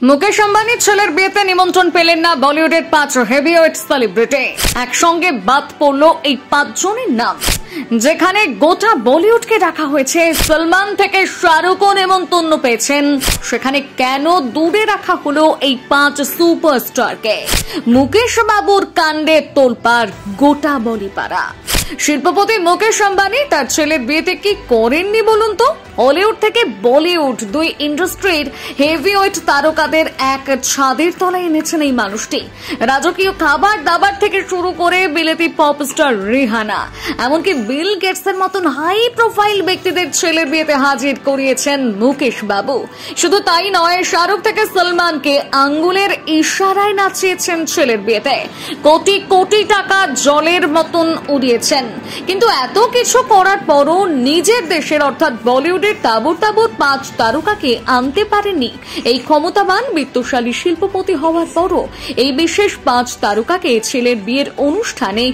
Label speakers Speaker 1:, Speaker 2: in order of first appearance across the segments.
Speaker 1: মুকেশ আম্বানির ছেলের বিয়েতে নিমন্ত্রণ পেলেন না বলিউডের 5 হেভিওয়েট সেলিব্রিটি। একসঙ্গে বাদ পড়ল এই 5 জনের নাম, যেখানে গোটা বলিউডকে ডাকা হয়েছে। সলমান থেকে শাহরুখও নেমন্তন্ন পেয়েছেন, সেখানে কেন দূরে রাখা হলো এই 5 সুপারস্টারকে? মুকেশ বাবুর কাণ্ডে তোলপাড় গোটা বলিপাড়া। শিল্পপতি মুকেশ আম্বানি তার ছেলের বিয়েতে কি করেননি বলুন তো? হলিউড থেকে বলিউড দুই ইন্ডাস্ট্রির হেভিওয়েট তারকাদের এক ছাদের তলায় এনেছেন এই মানুষটি। রাজকীয় খাবার দাবার থেকে শুরু করে বিলেতি পপ স্টার রিহানা, এমনকি বিল গেটসের মতন হাই প্রোফাইল ব্যক্তিদের ছেলের বিয়েতে হাজির করিয়েছেন মুকেশ বাবু। শুধু তাই নয়, শাহরুখ থেকে সলমানকে আঙ্গুলের ইশারায় নাচিয়েছেন ছেলের বিয়েতে। কোটি কোটি টাকা জলের মতন উড়িয়েছেন। কিন্তু এত কিছু করার পরও নিজের দেশের অর্থাৎ বলিউডের তাবুর তাবুর 5 তারকাকে আনতে পারেননি। এই ক্ষমতাবান বিত্তশালী শিল্পপতি হওয়ার পরও এই বিশেষ 5 তারকাকে ছেলের বিয়ের অনুষ্ঠানে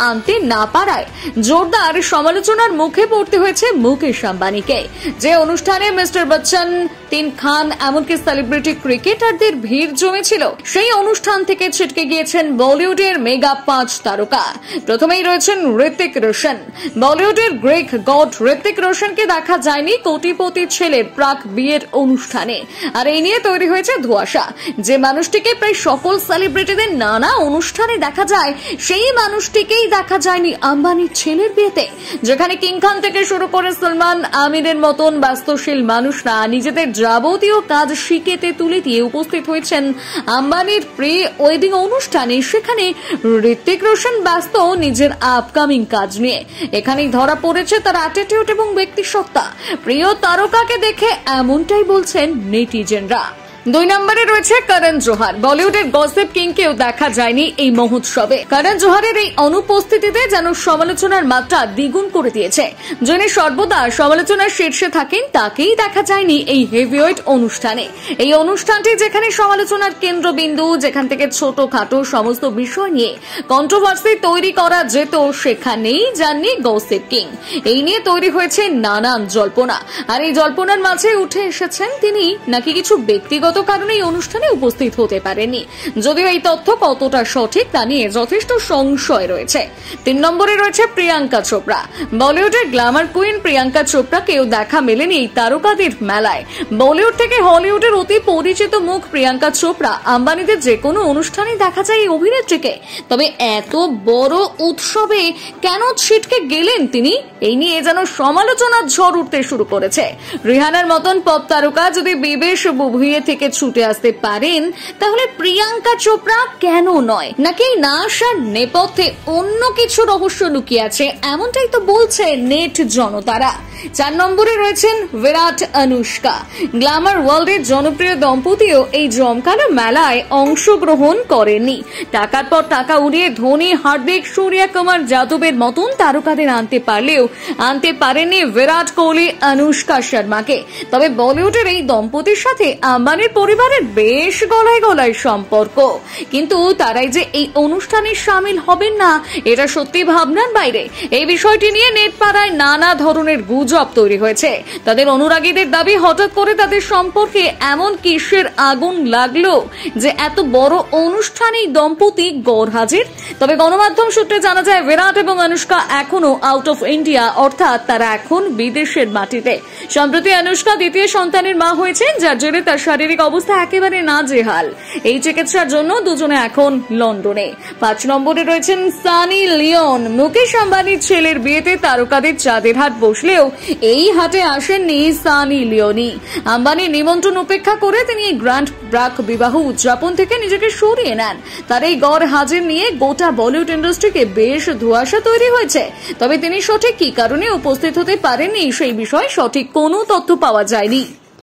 Speaker 1: আনতে না পারায় জোরদার সমালোচনার মুখে পড়তে হয়েছে মুকেশ আম্বানিকে। যে অনুষ্ঠানে মিস্টার বচ্চন, তিন খান, এমনকি সেলিব্রিটি ক্রিকেটারদের ভিড় জমেছিল, সেই অনুষ্ঠান থেকে ছিটকে গিয়েছেন বলিউডের মেগা 5 তারকা। প্রথমেই রয়েছেন ঋত্বিক রোশন। বলিউডের গ্রেট গড ঋত্বিক রোশনকে দেখা যায়নি কোটিপতির ছেলের প্রাক বিয়ের অনুষ্ঠানে। আর এই নিয়ে তৈরি হয়েছে ধোঁয়াশা। যে মানুষটিকে প্রায় সকল সেলিব্রিটিদের নানা অনুষ্ঠানে দেখা যায়, সেই মানুষটিকেই দেখা যায়নি আম্বানির ছেলের বিয়েতে, যেখানে কিং খান থেকে শুরু করে সলমান, আমিরের মতন বাস্তুশীল মানুষরা নিজেদের যাবতীয় কাজ শিখেতে তুলে দিয়ে উপস্থিত হয়েছেন আম্বানির প্রি ওয়েডিং অনুষ্ঠানে। সেখানে ঋত্বিক রোশন ব্যস্ত নিজের আপকামিং কাজ নিয়ে। এখানেই ধরা পড়েছে তার অ্যাটিটিউড এবং ব্যক্তিসত্তা। প্রিয় তারকাকে দেখে এমনটাই বলছেন নেটিজেনরা। 2 নম্বরে রয়েছে করণ জোহর। বলিউডের গসিপ কিংকেও দেখা যায়নি এই মহোৎসবে। করণ জোহরের এই অনুপস্থিতিতে যেন সমালোচনার মাত্রা দ্বিগুণ করে দিয়েছে। যিনি সর্বদা সমালোচনার শীর্ষে থাকেন, তাকেই দেখা যায়নি এই হেভিওয়েট অনুষ্ঠানে। এই অনুষ্ঠানটি যেখানে সমালোচনার কেন্দ্রবিন্দু, যেখান থেকে ছোটখাটো সমস্ত বিষয় নিয়ে কন্ট্রোভার্সি তৈরি করা যেত, সেখানেই যাননি গসিপ কিং। এই নিয়ে তৈরি হয়েছে নানান জল্পনা। আর এই জল্পনার মাঝে উঠে এসেছেন তিনি নাকি কিছু ব্যক্তিগত কারণে এই অনুষ্ঠানে উপস্থিত হতে পারেনি। যদিও এই তথ্য কতটা সঠিক তা নিয়ে যথেষ্ট সংশয় রয়েছে। 3 নম্বরে রয়েছে প্রিয়াঙ্কা চোপড়া। বলিউডের গ্ল্যামার কুইন প্রিয়াঙ্কা চোপড়াকেও দেখা মেলেনি এই তারকাদের মেলায়। বলিউড থেকে হলিউডের অতি পরিচিত মুখ প্রিয়াঙ্কা চোপড়া। আম্বানিদের যে কোনো অনুষ্ঠানে দেখা যায় এই অভিনেত্রীকে। তবে এত বড় উৎসবে কেন ছিটকে গেলেন তিনি? এই নিয়ে যেন সমালোচনার ঝড় উঠতে শুরু করেছে। রিহানার মতন পপ তারকা যদি বিবেশ বুভুইয়ে থেকে ছুটে আসতে পারেন, তাহলে প্রিয়াঙ্কা চোপড়া কেন নয়? নাকি না আসার নেপথ্যে অন্য কিছু রহস্য লুকিয়ে আছে, এমনটাই তো বলছে নেট জনতারা। 4 নম্বরে রয়েছেন বিরাট অনুষ্কা। গ্ল্যামার ওয়ার্ল্ডের জনপ্রিয় দম্পতিও এই জমকালো মেলায় অংশগ্রহণ করেননি। টাকার পর টাকা উড়িয়ে ধোনি, হার্দিক, সূর্য কুমার যাদবের মতন তারকাদের আনতে পারলেও আনতে পারেননি বিরাট কোহলি, অনুষ্কা শর্মাকে। তবে বলিউডের এই দম্পতির সাথে আম্বানির পরিবারের বেশ গলায় গলায় সম্পর্ক, কিন্তু তারাই যে এই অনুষ্ঠানে সামিল হবেন না, এটা সত্যি ভাবনার বাইরে। এই বিষয়টি নিয়ে নেট পাড়ায় নানা ধরনের গুজব তৈরি হয়েছে। তাদের অনুরাগীদের দাবি, হঠাৎ করে তাদের সম্পর্কে এমন কিসের আগুন লাগলো যে এত বড় অনুষ্ঠানেই দম্পতি গড়হাজির। তবে গণমাধ্যম সূত্রে জানা যায়, বিরাট এবং অনুষ্কা এখনো আউট অফ ইন্ডিয়া, অর্থাৎ তারা এখন বিদেশের মাটিতে। সম্প্রতি অনুষ্কা দ্বিতীয় সন্তানের মা হয়েছেন, যার জেরে তার শারীরিক অবস্থা একেবারে নাজেহাল। এই চিকিৎসার জন্য দুজনে এখন লন্ডনে। 5 নম্বরে রয়েছেন সানি লিওন। মুকেশ আম্বানির ছেলের বিয়েতে তারকাদের চাঁদের হাট বসলেও এই হাটে আসেননি সানি লিওনি। আম্বানির নিমন্ত্রণ উপেক্ষা করে তিনি গ্র্যান্ড ব্রাক বিবাহ উদযাপন থেকে নিজেকে সরিয়ে নেন। তার এই গড় হাজির নিয়ে গোটা বলিউড ইন্ডাস্ট্রিকে বেশ ধোঁয়াশা তৈরি হয়েছে। তবে তিনি সঠিক কি কারণে উপস্থিত হতে পারেননি, সেই বিষয়ে সঠিক কোনো তথ্য পাওয়া যায়নি।